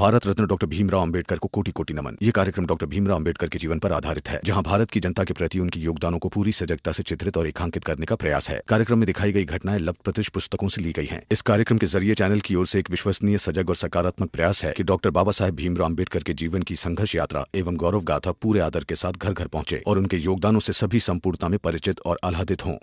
Bharat Ratna doctor Bhimrao Ambedkar को कोटि कोटि नमन। ये कार्यक्रम डॉक्टर भीमराव अंबेडकर के जीवन पर आधारित है, जहां भारत की जनता के प्रति उनके योगदानों को पूरी सजगता से चित्रित और रेखांकित करने का प्रयास है। कार्यक्रम में दिखाई गई घटनाएं लब्ध पुस्तकों से ली गई हैं। इस कार्यक्रम के जरिए चैनल की ओर से एक विश्वसनीय, सजग और सकारात्मक प्रयास है कि डॉक्टर बाबा साहेब भीमराव अंबेडकर के जीवन की संघर्ष यात्रा एवं गौरव गाथा पूरे आदर के साथ घर घर पहुंचे और उनके योगदानों से सभी संपूर्णता में परिचित और आह्लादित हों।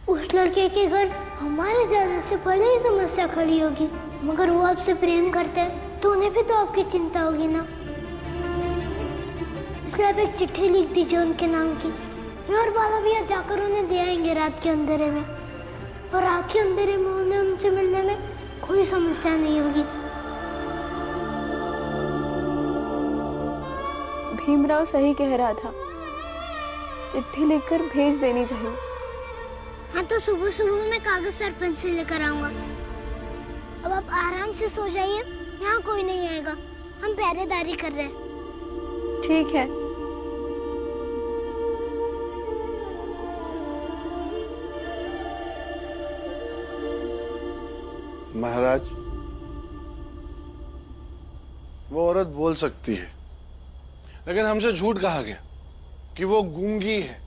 उस लड़के के घर हमारे जाने से पहले ही समस्या खड़ी होगी, मगर वो आपसे प्रेम करते हैं तो उन्हें भी तो आपकी चिंता होगी ना। इसलिए आप एक चिट्ठी लिख दीजिए उनके नाम की। मैं और बाला भैया जाकर उन्हें दे आएंगे रात के अंधेरे में, और रात के अंधेरे में उन्हें उनसे मिलने में कोई समस्या नहीं होगी। भीमराव सही कह रहा था, चिट्ठी लिखकर भेज देनी चाहिए। हाँ, तो सुबह सुबह मैं कागज सरपंच से लेकर आऊंगा। अब आप आराम से सो जाइए, यहाँ कोई नहीं आएगा, हम पहरेदारी कर रहे हैं। ठीक है। महाराज, वो औरत बोल सकती है, लेकिन हमसे झूठ कहा गया कि वो गूंगी है।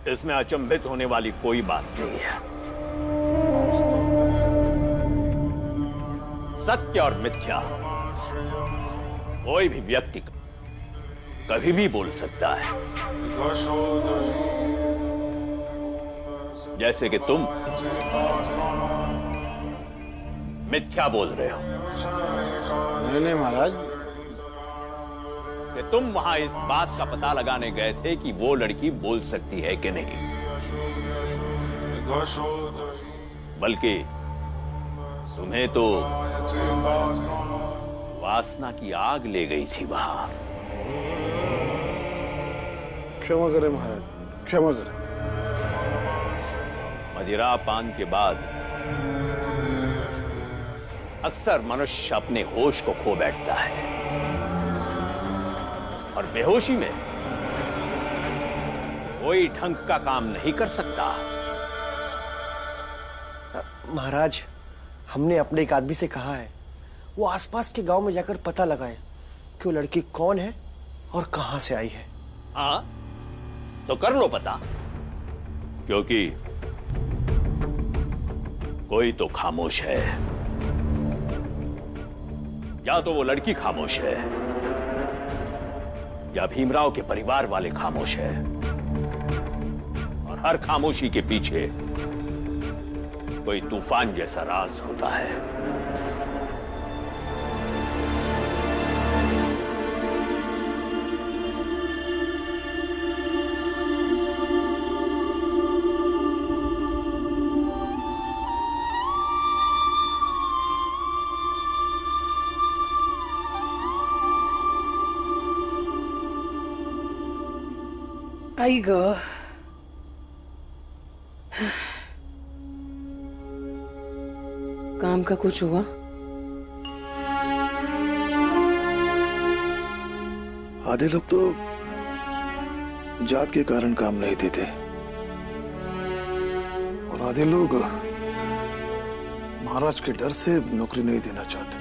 इसमें अचंभित होने वाली कोई बात नहीं है। सत्य और मिथ्या कोई भी व्यक्ति कभी भी बोल सकता है। जैसे कि तुम मिथ्या बोल रहे हो। नहीं महाराज, कि तुम वहां इस बात का पता लगाने गए थे कि वो लड़की बोल सकती है कि नहीं, बल्कि तुम्हें तो वासना की आग ले गई थी वहां। क्षमा करें महाराज, क्षमा करें। मदिरा पान के बाद अक्सर मनुष्य अपने होश को खो बैठता है और बेहोशी में कोई ढंग का काम नहीं कर सकता। महाराज, हमने अपने एक आदमी से कहा है वो आसपास के गांव में जाकर पता लगाए कि वो लड़की कौन है और कहां से आई है। हाँ, तो कर लो पता, क्योंकि कोई तो खामोश है। या तो वो लड़की खामोश है, या भीमराव के परिवार वाले खामोश है, और हर खामोशी के पीछे कोई तूफान जैसा राज होता है। आई गो। काम का कुछ हुआ? आधे लोग तो जात के कारण काम नहीं देते और आधे लोग महाराज के डर से नौकरी नहीं देना चाहते।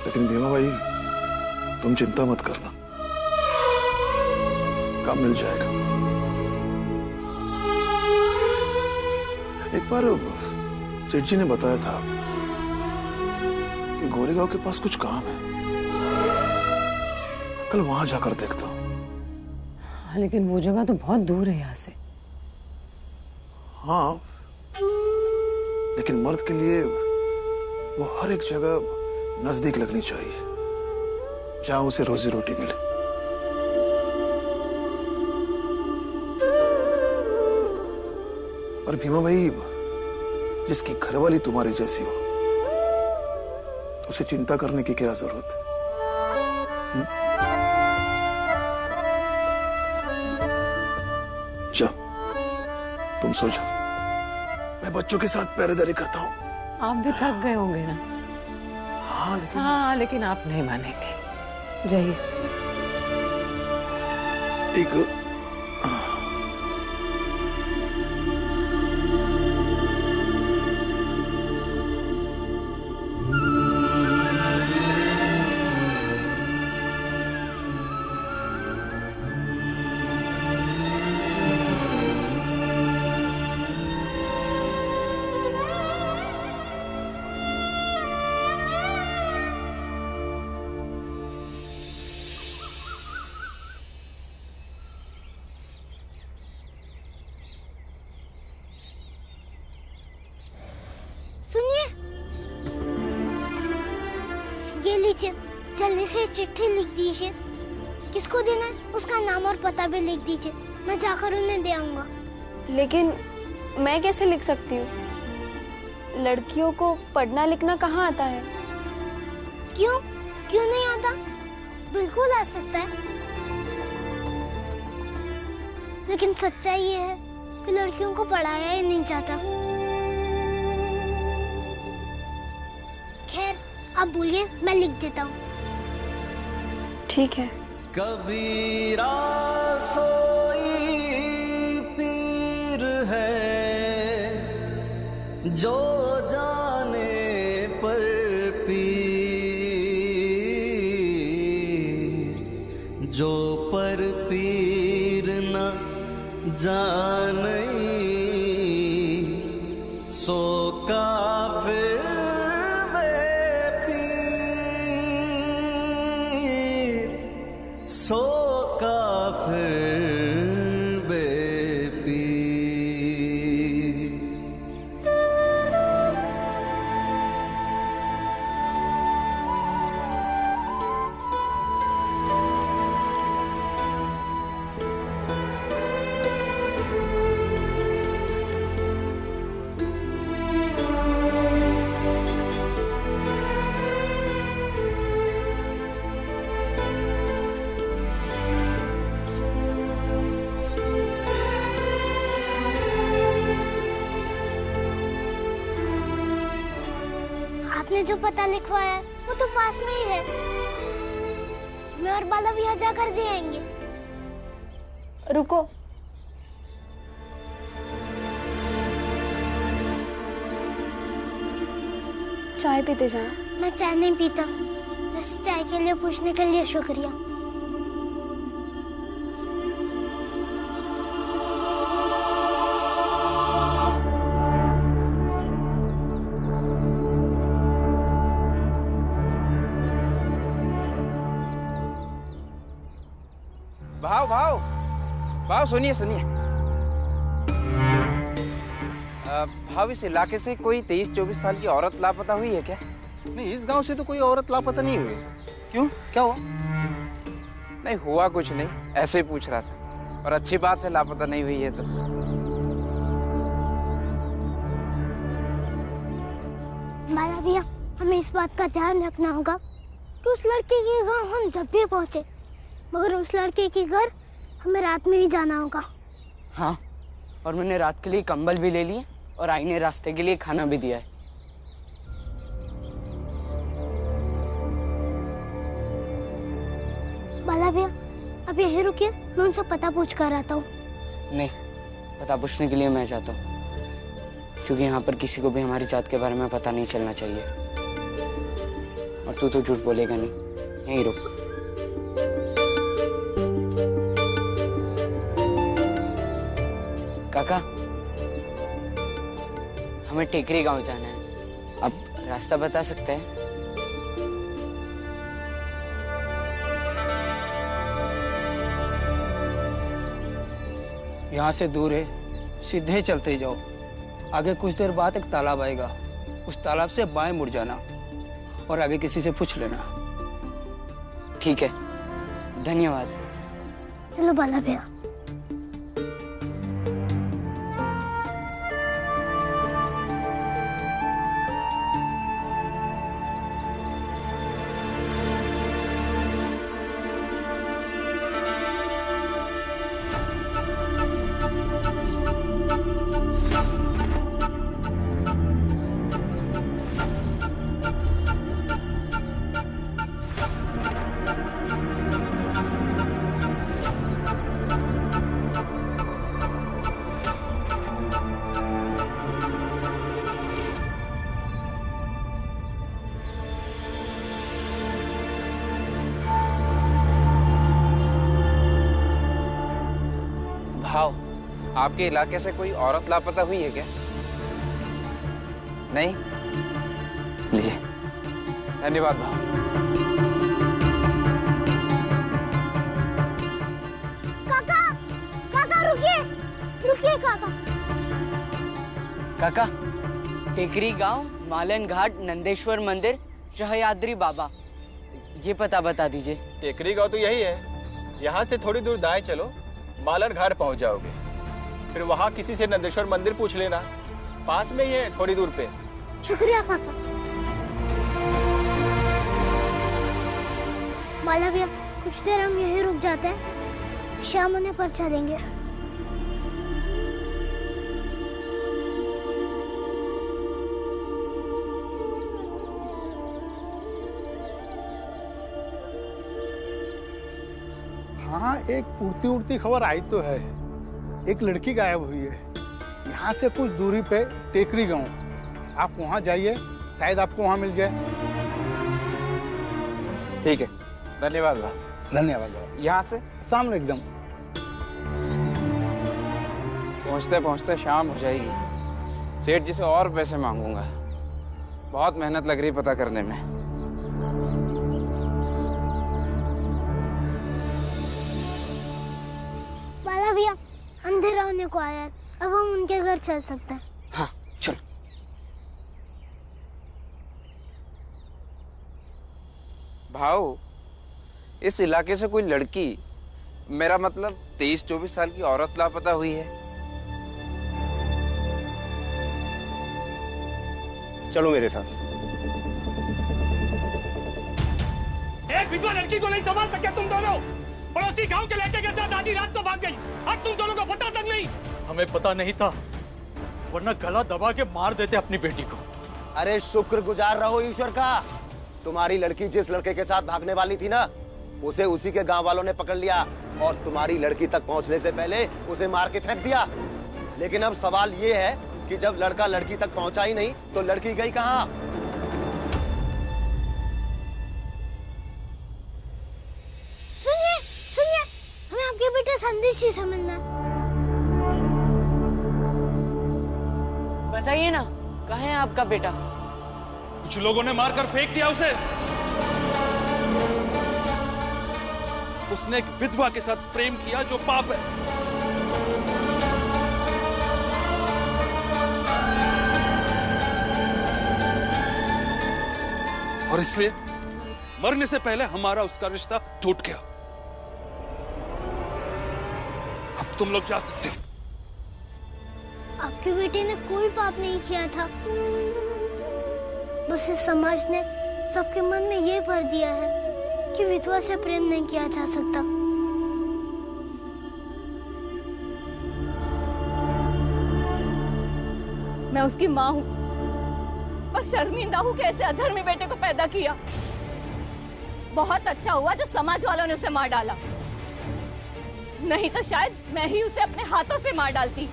लेकिन भीमा भाई, तुम चिंता मत करना, काम मिल जाएगा। एक बार सेठ जी ने बताया था कि गोरेगांव के पास कुछ काम है, कल वहां जाकर देखता हूं। लेकिन वो जगह तो बहुत दूर है यहाँ से। हाँ, लेकिन मर्द के लिए वो हर एक जगह नजदीक लगनी चाहिए जहां उसे रोजी रोटी मिले। और भीमा भाई, जिसकी घरवाली तुम्हारी जैसी हो, उसे चिंता करने की क्या जरूरत है? जाओ, तुम सो जाओ, मैं बच्चों के साथ पहरेदारी करता हूँ। आप भी थक गए होंगे ना? हाँ, लेकिन आप नहीं मानेंगे। जाइए। एक दीजिए, जल्दी से चिट्ठी लिख दीजिए। किसको देना है उसका नाम और पता भी लिख दीजिए, मैं जाकर उन्हें दे आऊंगा। लेकिन मैं कैसे लिख सकती हूँ? लड़कियों को पढ़ना लिखना कहाँ आता है? क्यों क्यों नहीं आता? बिल्कुल आ सकता है, लेकिन सच्चाई ये है कि लड़कियों को पढ़ाया ही नहीं जाता। खैर आप बोलिए, मैं लिख देता हूँ। ठीक है। कबीरा सोई पीर है जो जाने पर पीर, जो पर पीर न जाने सो काफिर बेपीर, सो काफिर बेपीर। आपने जो पता लिखवाया है वो तो पास में ही है, मैं और बाला भी यहाँ जाकर दे आएंगे। रुको, चाय पीते जाना। मैं चाय नहीं पीता, वैसे चाय के लिए पूछने के लिए शुक्रिया। भाव भाव भाव, सुनिए सुनिए। भाव, इस इलाके से कोई 23-24 साल की औरत लापता हुई है क्या? नहीं, इस गांव से तो कोई औरत लापता नहीं हुई। क्यों, क्या हुआ? नहीं हुआ कुछ नहीं, ऐसे ही पूछ रहा था। और अच्छी बात है लापता नहीं हुई है तो। बाला भैया, हमें इस बात का ध्यान रखना होगा कि उस लड़के के गांव हम जब भी पहुंचे, मगर उस लड़के के घर हमें रात में ही जाना होगा। हाँ, और मैंने रात के लिए कंबल भी ले लिए और आई ने रास्ते के लिए खाना भी दिया है। बाला भैया, अब यहीं रुकिए, मैं उनसे पता पूछ कर आता हूँ। नहीं, पता पूछने के लिए मैं जाता हूँ, क्योंकि यहाँ पर किसी को भी हमारी जात के बारे में पता नहीं चलना चाहिए। और तू तो झूठ बोलेगा नहीं, यहीं रुक। काका, हमें टेकरी गांव जाना है, अब रास्ता बता सकते हैं? यहाँ से दूर है, सीधे चलते जाओ। आगे कुछ देर बाद एक तालाब आएगा, उस तालाब से बाएं मुड़ जाना और आगे किसी से पूछ लेना। ठीक है, धन्यवाद। चलो बाला भैया। भाव, आपके इलाके से कोई औरत लापता हुई है क्या? नहीं? लीजिए, धन्यवाद भाव। काका, काका रुकिए, रुकिए काका। काका, टेकरी गांव, मालन घाट, नंदेश्वर मंदिर, सहयाद्री बाबा, ये पता बता दीजिए। टेकरी गांव तो यही है, यहाँ से थोड़ी दूर दाएं चलो, मालन घाट पहुंच जाओगे। फिर वहाँ किसी से नंदेश्वर मंदिर पूछ लेना, पास में ही है, थोड़ी दूर पे। शुक्रिया काका। माला भैया, कुछ देर हम यहीं रुक जाते हैं, शाम होने पर चलेंगे। हाँ, एक उड़ती उड़ती खबर आई तो है, एक लड़की गायब हुई है। यहाँ से कुछ दूरी पे टेकरी गांव, आप वहाँ जाइए, शायद आपको वहाँ मिल जाए। ठीक है, धन्यवाद बाबा। धन्यवाद बाबा। यहाँ से सामने एकदम। पहुँचते पहुँचते शाम हो जाएगी। सेठ जी से और पैसे मांगूंगा, बहुत मेहनत लग रही पता करने में। माला भैया, अंधेरा होने को आया है, अब हम उनके घर चल सकते हैं। हाँ चलो। भाऊ, इस इलाके से कोई लड़की, मेरा मतलब 23-24 साल की औरत लापता हुई है। चलो मेरे साथ। एक विधवा लड़की को नहीं संभाल सके तुम दोनों। पड़ोसी गांव के लड़के के साथ आधी रात को भाग गई, अब तुम दोनों को पता तक नहीं। हमें पता नहीं था, वरना गला दबा के मार देते अपनी बेटी को। अरे शुक्रगुजार रहो ईश्वर का, तुम्हारी लड़की जिस लड़के के साथ भागने वाली थी ना, उसे उसी के गांव वालों ने पकड़ लिया और तुम्हारी लड़की तक पहुंचने से पहले उसे मार के फेंक दिया। लेकिन अब सवाल ये है कि जब लड़का लड़की तक पहुंचा ही नहीं तो लड़की गई कहां? सुनिए, सुनिए, हमें आपके बेटे संदेश जी से मिलना है। बताइए ना, कहाँ है आपका बेटा? कुछ लोगों ने मारकर फेंक दिया उसे। उसने एक विधवा के साथ प्रेम किया, जो पाप है। और इसलिए मरने से पहले हमारा उसका रिश्ता टूट गया। अब तुम लोग जा सकते हो। आपके बेटे ने कोई पाप नहीं किया था, बस इस समाज ने सबके मन में ये भर दिया है कि विधवा से प्रेम नहीं किया जा सकता। मैं उसकी माँ हूँ, पर शर्मिंदा हूँ कि ऐसे अधर्मी बेटे को पैदा किया। बहुत अच्छा हुआ जो समाज वालों ने उसे मार डाला, नहीं तो शायद मैं ही उसे अपने हाथों से मार डालती।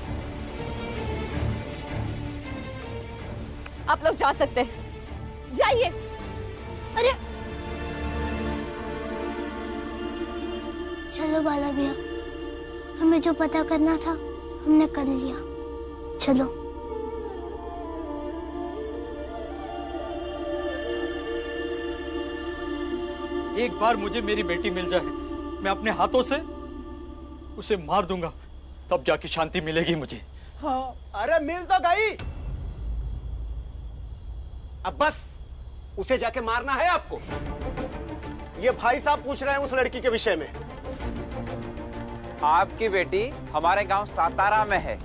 आप लोग जा सकते हैं, जाइए। अरे चलो बाला भैया, हमें जो पता करना था हमने कर लिया, चलो। एक बार मुझे मेरी बेटी मिल जाए, मैं अपने हाथों से उसे मार दूंगा, तब जाके शांति मिलेगी मुझे। हाँ। अरे मिल तो गई, अब बस उसे जाके मारना है आपको। ये भाई साहब पूछ रहे हैं उस लड़की के विषय में। आपकी बेटी हमारे गांव सातारा में है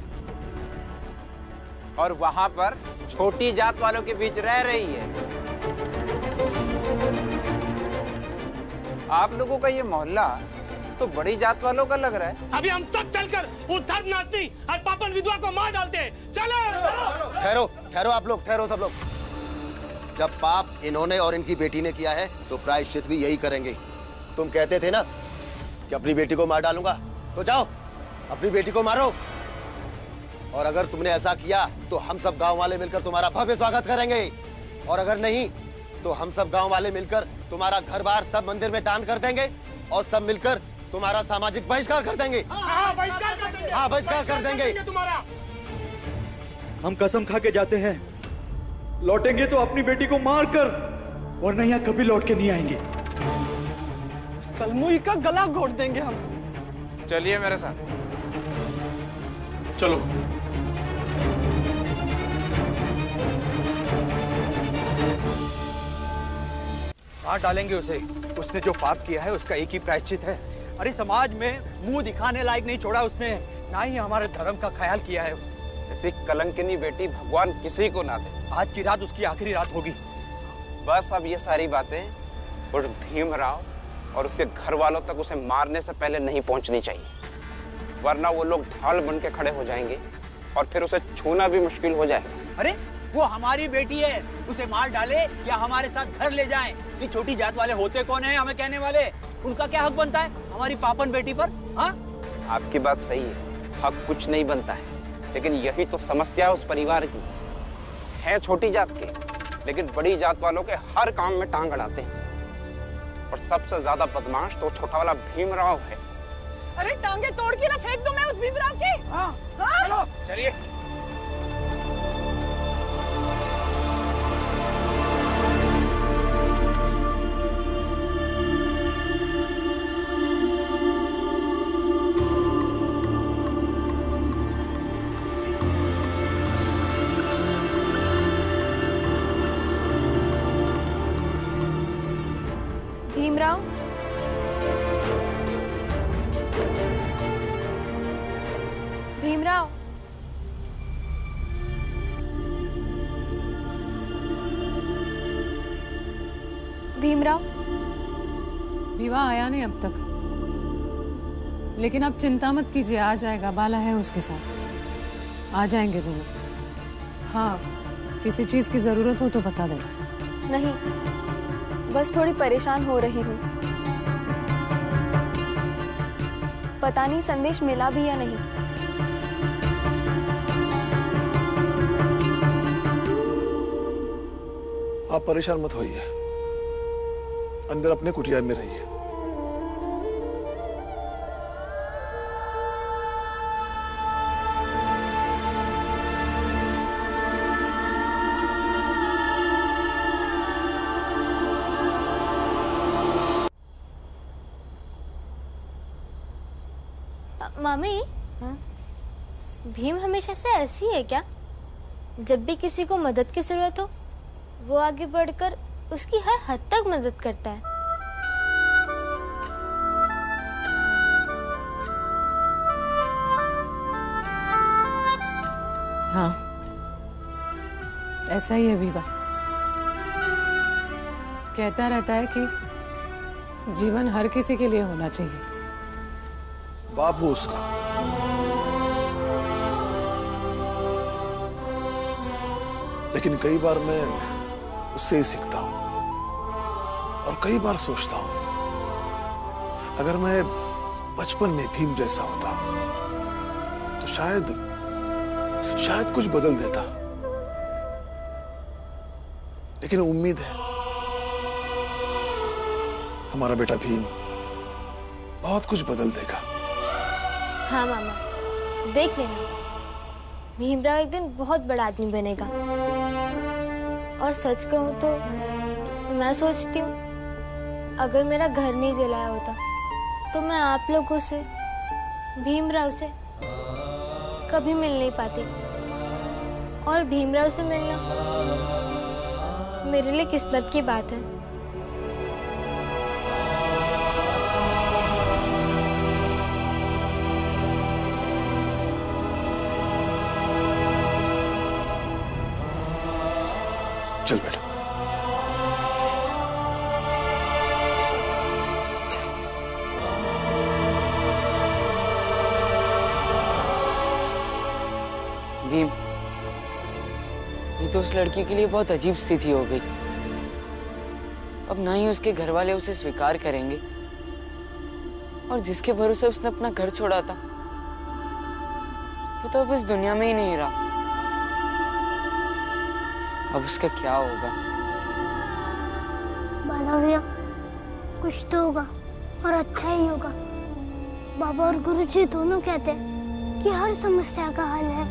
और वहां पर छोटी जात वालों के बीच रह रही है। आप लोगों का ये मोहल्ला तो बड़ी जात वालों का लग रहा है। अभी हम सब चलकर उस धर्मनाशनी और पापन विधवा को मार डालते हैं। चलो। ठहरो, ठहरो आप लोग, ठहरो सब लोग। जब पाप इन्होंने और इनकी बेटी ने किया है तो प्रायश्चित भी यही करेंगे। तुम कहते थे ना कि अपनी बेटी को मार डालूंगा, तो जाओ अपनी बेटी को मारो। और अगर तुमने ऐसा किया तो हम सब गांव वाले मिलकर तुम्हारा भव्य स्वागत करेंगे, और अगर नहीं तो हम सब गांव वाले मिलकर तुम्हारा घर बार सब मंदिर में दान कर देंगे और सब मिलकर तुम्हारा सामाजिक बहिष्कार कर देंगे। हाँ, बहिष्कार कर देंगे। हाँ, बहिष्कार कर देंगे तुम्हारा। हम कसम खा के जाते हैं, लौटेंगे तो अपनी बेटी को मार कर, वरना यहाँ कभी लौट के नहीं आएंगे। कलमुई का गला घोट देंगे हम। चलिए मेरे साथ। चलो। मार डालेंगे उसे। उसने जो पाप किया है उसका एक ही प्रायश्चित है। अरे समाज में मुंह दिखाने लायक नहीं छोड़ा उसने, ना ही हमारे धर्म का ख्याल किया है। ऐसी कलंकिनी बेटी भगवान किसी को ना दे। आज की रात उसकी आखिरी रात होगी। बस अब ये सारी बातें उस भीमराव और उसके घर वालों तक उसे मारने से पहले नहीं पहुंचनी चाहिए, वरना वो लोग ढाल बन के खड़े हो जाएंगे और फिर उसे छूना भी मुश्किल हो जाएगा। अरे वो हमारी बेटी है, उसे मार डाले या हमारे साथ घर ले जाएं। ये छोटी जात वाले होते कौन है हमें कहने वाले? उनका क्या हक बनता है हमारी पापन बेटी पर? हाँ, आपकी बात सही है, हक कुछ नहीं बनता है, लेकिन यही तो समस्या है उस परिवार की। है छोटी जात के, लेकिन बड़ी जात वालों के हर काम में टांग अड़ाते हैं। और सबसे ज्यादा बदमाश तो छोटा वाला भीमराव है। अरे टांगे तोड़ के ना फेंक दूं मैं उस भीमराव की। हाँ, हाँ? चलिए। भीमराव, भीमराव, भीमराव। विवाह आया नहीं अब तक, लेकिन आप चिंता मत कीजिए, आ जाएगा। बाला है उसके साथ, आ जाएंगे दोनों। हाँ, किसी चीज की जरूरत हो तो बता देना। नहीं, बस थोड़ी परेशान हो रही हूँ। पता नहीं संदेश मिला भी या नहीं। आप परेशान मत होइए, अंदर अपने कुटिया में रहिए। मामी, भीम हमेशा से ऐसी है क्या? जब भी किसी को मदद की जरूरत हो वो आगे बढ़कर उसकी हर हद तक मदद करता है। हाँ, ऐसा ही है विवा। कहता रहता है कि जीवन हर किसी के लिए होना चाहिए। बाप हूं उसका, लेकिन कई बार मैं उससे ही सीखता हूं और कई बार सोचता हूं अगर मैं बचपन में भीम जैसा होता तो शायद कुछ बदल देता। लेकिन उम्मीद है हमारा बेटा भीम बहुत कुछ बदल देगा। हाँ मामा, देख लेना, भीमराव एक दिन बहुत बड़ा आदमी बनेगा। और सच कहूँ तो मैं सोचती हूँ अगर मेरा घर नहीं जलाया होता तो मैं आप लोगों से, भीमराव से कभी मिल नहीं पाती। और भीमराव से मिलना मेरे लिए किस्मत की बात है। चल बेटा। भीम, ये तो उस लड़की के लिए बहुत अजीब स्थिति हो गई। अब ना ही उसके घर वाले उसे स्वीकार करेंगे, और जिसके भरोसे उसने अपना घर छोड़ा था वो तो अब इस दुनिया में ही नहीं रहा। अब उसका क्या होगा? बाला भैया, कुछ तो होगा और अच्छा ही होगा। बाबा और गुरुजी दोनों कहते हैं कि हर समस्या का हल है।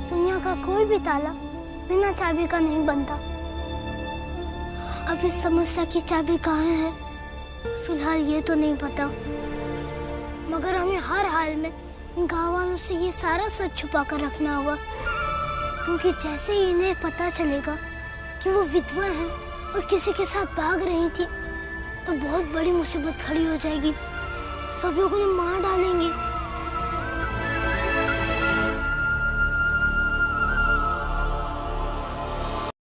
दुनिया का कोई भी ताला बिना चाबी का नहीं बनता। अब इस समस्या की चाबी कहाँ है फिलहाल ये तो नहीं पता, मगर हमें हर हाल में गाँव वालों से ये सारा सच छुपा कर रखना होगा, क्योंकि जैसे ही इन्हें पता चलेगा कि वो विधवा है और किसी के साथ भाग रही थी तो बहुत बड़ी मुसीबत खड़ी हो जाएगी। सब लोग उन्हें मार डालेंगे।